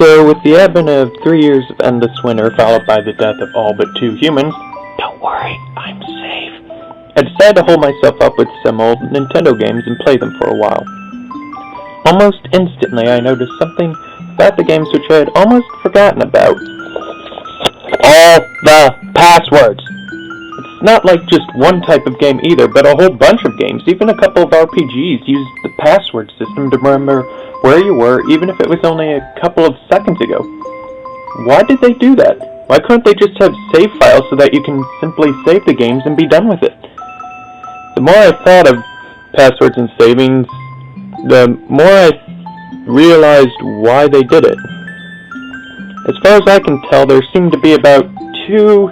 So, with the advent of 3 years of endless winter followed by the death of all but 2 humans, don't worry, I'm safe, I decided to hold myself up with some old Nintendo games and play them for a while. Almost instantly, I noticed something about the games which I had almost forgotten about. All the passwords! It's not like just one type of game either, but a whole bunch of games. Even a couple of RPGs use the password system to remember where you were, even if it was only a couple of seconds ago. Why did they do that? Why couldn't they just have save files so that you can simply save the games and be done with it? The more I thought of passwords and savings, the more I realized why they did it. As far as I can tell, there seemed to be about 2,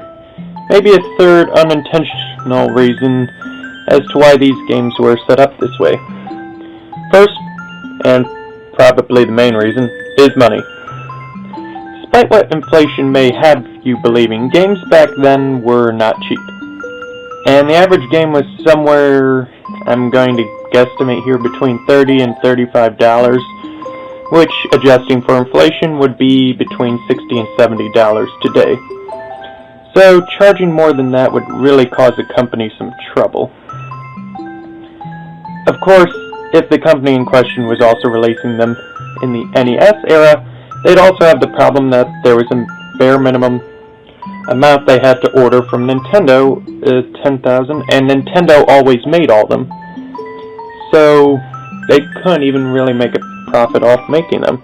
maybe a third unintentional reason as to why these games were set up this way. First, and probably the main reason, is money. Despite what inflation may have you believing, games back then were not cheap. And the average game was somewhere, I'm going to guesstimate here, between $30 and $35, which, adjusting for inflation, would be between $60 and $70 today. So, charging more than that would really cause a company some trouble. Of course, if the company in question was also releasing them in the NES era, they'd also have the problem that there was a bare minimum amount they had to order from Nintendo, 10,000, and Nintendo always made all of them. So, they couldn't even really make a profit off making them.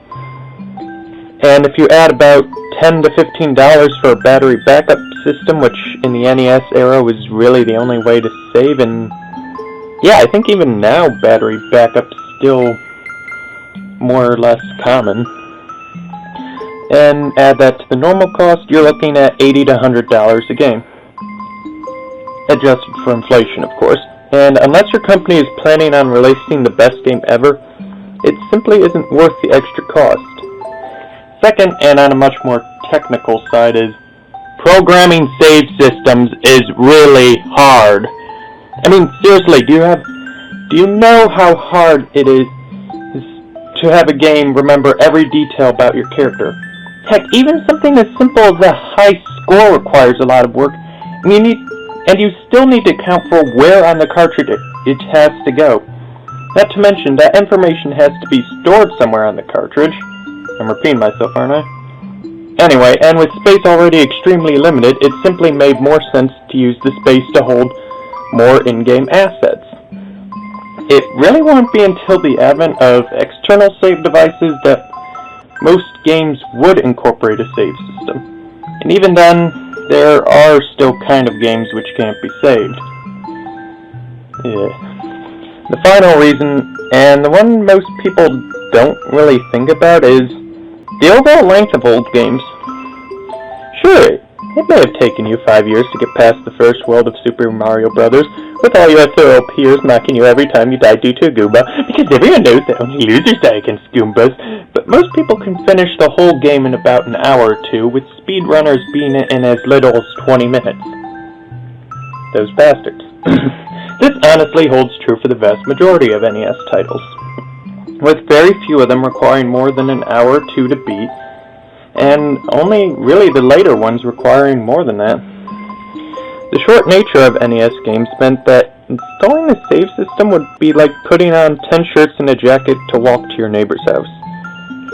And if you add about $10 to $15 for a battery backup system, which in the NES era was really the only way to save, and yeah, I think even now battery backup's still more or less common. And add that to the normal cost, you're looking at $80 to $100 a game. Adjusted for inflation, of course. And unless your company is planning on releasing the best game ever, it simply isn't worth the extra cost. Second, and on a much more technical side, is programming save systems is really hard. I mean, seriously, do you know how hard it is to have a game remember every detail about your character? Heck, even something as simple as a high score requires a lot of work, and you still need to account for where on the cartridge it has to go. Not to mention, that information has to be stored somewhere on the cartridge. I'm repeating myself, aren't I? Anyway, and with space already extremely limited, it simply made more sense to use the space to hold more in-game assets. It really won't be until the advent of external save devices that most games would incorporate a save system. And even then, there are still kind of games which can't be saved. The final reason, and the one most people don't really think about, is the overall length of old games. Sure, it may have taken you 5 years to get past the first world of Super Mario Bros., with all your thorough peers knocking you every time you die due to a Goomba, because everyone knows that only losers die against Goombas, but most people can finish the whole game in about an hour or two, with speedrunners being in as little as 20 minutes. Those bastards. This honestly holds true for the vast majority of NES titles, with very few of them requiring more than an hour or two to beat, and only really the later ones requiring more than that. The short nature of NES games meant that installing a save system would be like putting on 10 shirts and a jacket to walk to your neighbor's house.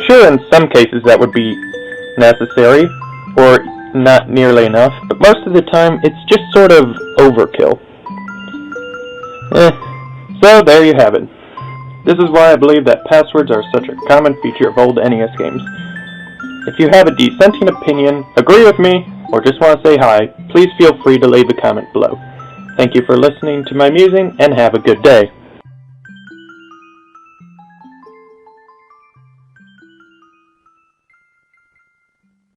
Sure, in some cases that would be necessary, or not nearly enough, but most of the time it's just sort of overkill. So there you have it. This is why I believe that passwords are such a common feature of old NES games. If you have a dissenting opinion, agree with me, or just want to say hi, please feel free to leave a comment below. Thank you for listening to my musing, and have a good day.